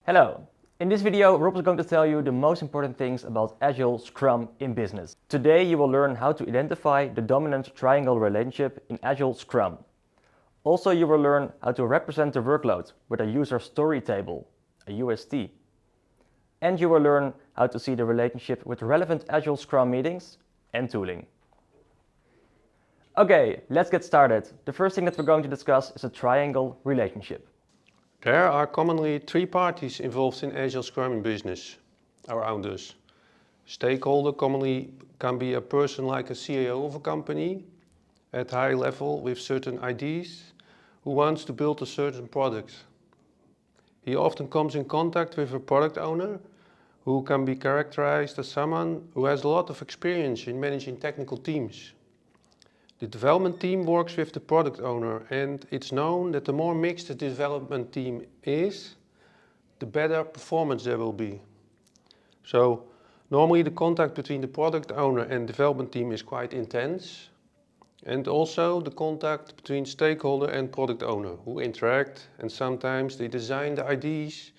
Hello! In this video, Rob is going to tell you the most important things about Agile Scrum in business. Today you will learn how to identify the dominant triangle relationship in Agile Scrum. Also you will learn how to represent the workload with a user story table, a UST. And you will learn how to see the relationship with relevant Agile Scrum meetings and tooling. Okay, let's get started. The first thing that we're going to discuss is a triangle relationship. There are commonly three parties involved in Agile Scrum in business, around us. Stakeholder commonly can be a person like a CEO of a company at high level with certain ideas who wants to build a certain product. He often comes in contact with a product owner who can be characterized as someone who has a lot of experience in managing technical teams. The development team works with the product owner, and it's known that the more mixed the development team is, the better performance there will be. So normally the contact between the product owner and development team is quite intense, and also the contact between stakeholder and product owner who interact, and sometimes they design the ideas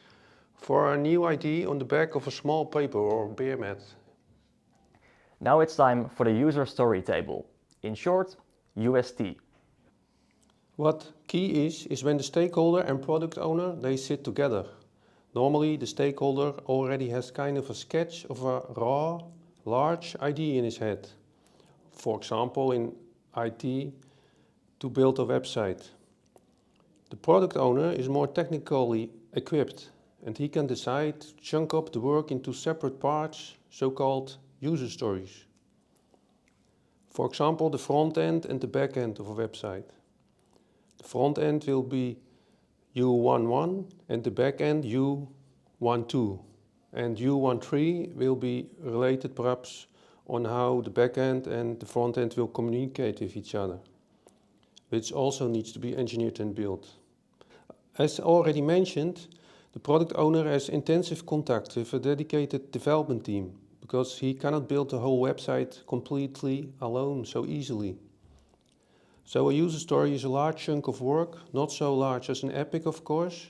for a new idea on the back of a small paper or beer mat. Now it's time for the user story table. In short, UST. What key is when the stakeholder and product owner, they sit together. Normally the stakeholder already has kind of a sketch of a raw, large idea in his head. For example, in IT, to build a website. The product owner is more technically equipped, and he can decide to chunk up the work into separate parts, so-called user stories. For example, the front end and the back end of a website. The front end will be U11 and the back end U12. And U13 will be related perhaps on how the back end and the front end will communicate with each other, which also needs to be engineered and built. As already mentioned, the product owner has intensive contact with a dedicated development team, because he cannot build the whole website completely alone so easily. So a user story is a large chunk of work, not so large as an epic of course,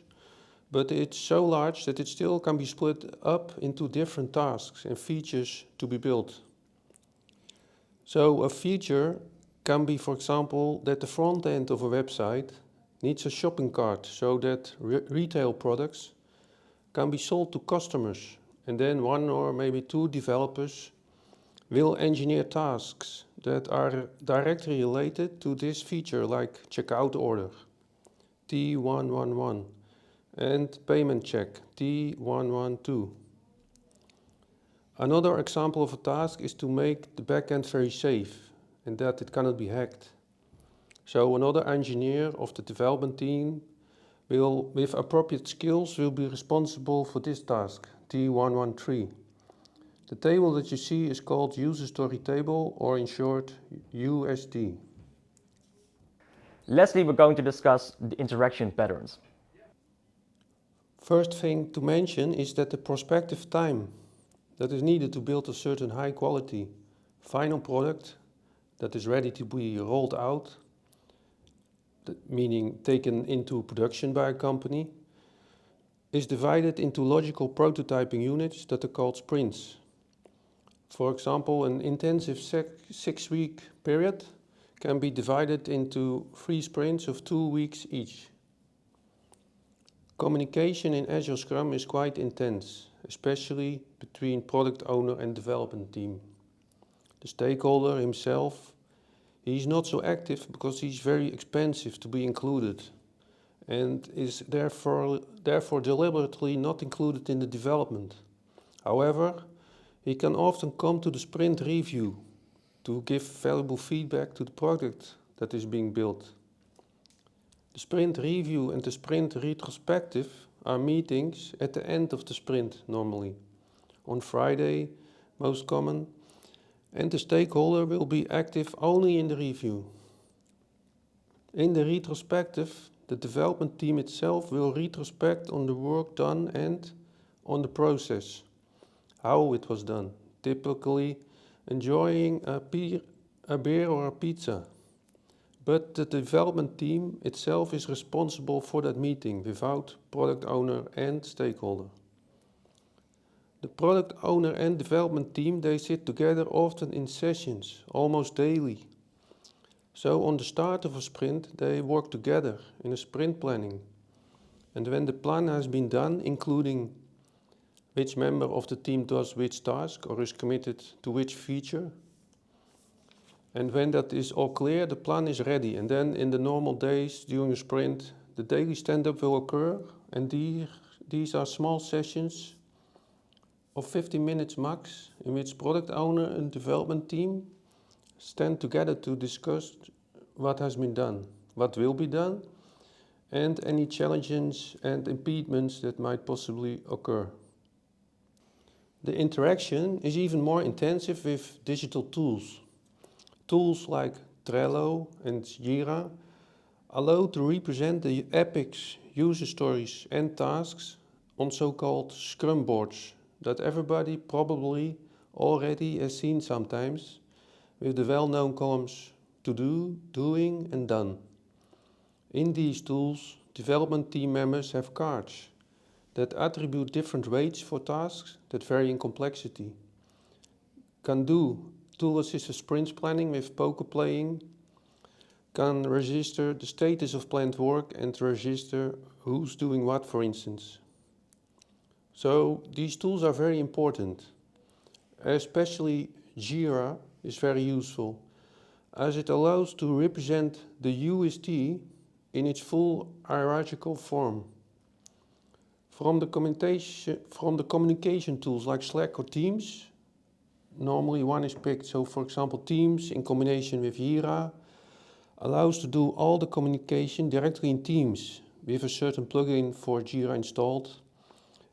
but it's so large that it still can be split up into different tasks and features to be built. So a feature can be, for example, that the front end of a website needs a shopping cart so that retail products can be sold to customers. And then one or maybe two developers will engineer tasks that are directly related to this feature, like checkout order, T111, and payment check, T112. Another example of a task is to make the backend very safe and that it cannot be hacked. So another engineer of the development team will, with appropriate skills, will be responsible for this task, T113. The table that you see is called user story table, or in short, UST. Lastly, we're going to discuss the interaction patterns. First thing to mention is that the prospective time that is needed to build a certain high quality final product that is ready to be rolled out, meaning taken into production by a company, is divided into logical prototyping units that are called sprints. For example, an intensive 6-week period can be divided into 3 sprints of 2 weeks each. Communication in Agile Scrum is quite intense, especially between product owner and development team. The stakeholder himself, he's not so active because he's very expensive to be included, and is therefore deliberately not included in the development. However, he can often come to the sprint review to give valuable feedback to the product that is being built. The sprint review and the sprint retrospective are meetings at the end of the sprint normally, on Friday, most common, and the stakeholder will be active only in the review. In the retrospective, the development team itself will retrospect on the work done and on the process, how it was done, typically enjoying a beer or a pizza. but the development team itself is responsible for that meeting without product owner and stakeholder. The product owner and development team, they sit together often in sessions, almost daily. So on the start of a sprint, they work together in a sprint planning. And when the plan has been done, including which member of the team does which task or is committed to which feature, and when that is all clear, the plan is ready. And then in the normal days during a sprint, the daily stand-up will occur, and these are small sessions of 50 minutes max, in which product owner and development team stand together to discuss what has been done, what will be done, and any challenges and impediments that might possibly occur. The interaction is even more intensive with digital tools. Tools like Trello and Jira allow to represent the epics, user stories and tasks on so-called Scrum boards that everybody probably already has seen sometimes, with the well-known columns to do, doing and done. In these tools, development team members have cards that attribute different weights for tasks that vary in complexity. Can do tool-assisted sprint planning with poker playing, can register the status of planned work and register who's doing what, for instance. So these tools are very important. Especially Jira is very useful, as it allows to represent the UST in its full hierarchical form. From the communication tools like Slack or Teams, normally one is picked. So for example, Teams in combination with Jira allows to do all the communication directly in Teams with a certain plugin for Jira installed.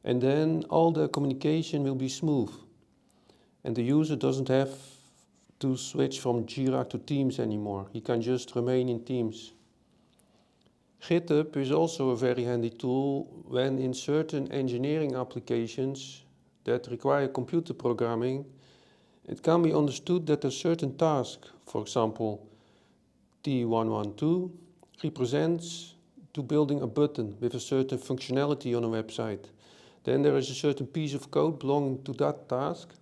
And then all the communication will be smooth. And the user doesn't have to switch from Jira to Teams anymore. He can just remain in Teams. GitHub is also a very handy tool when in certain engineering applications that require computer programming, it can be understood that a certain task, for example T112, represents to building a button with a certain functionality on a website. Then there is a certain piece of code belonging to that task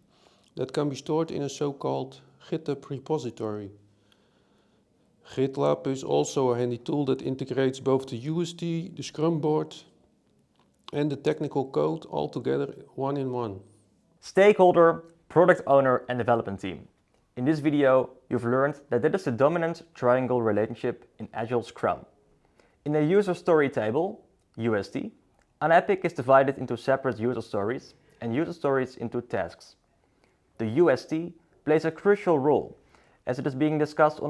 that can be stored in a so-called GitHub repository. GitLab is also a handy tool that integrates both the UST, the Scrum board, and the technical code all together one in one. Stakeholder, product owner and development team. In this video, you've learned that is the dominant triangle relationship in Agile Scrum. In the user story table, UST, an epic is divided into separate user stories and user stories into tasks. The UST plays a crucial role as it is being discussed on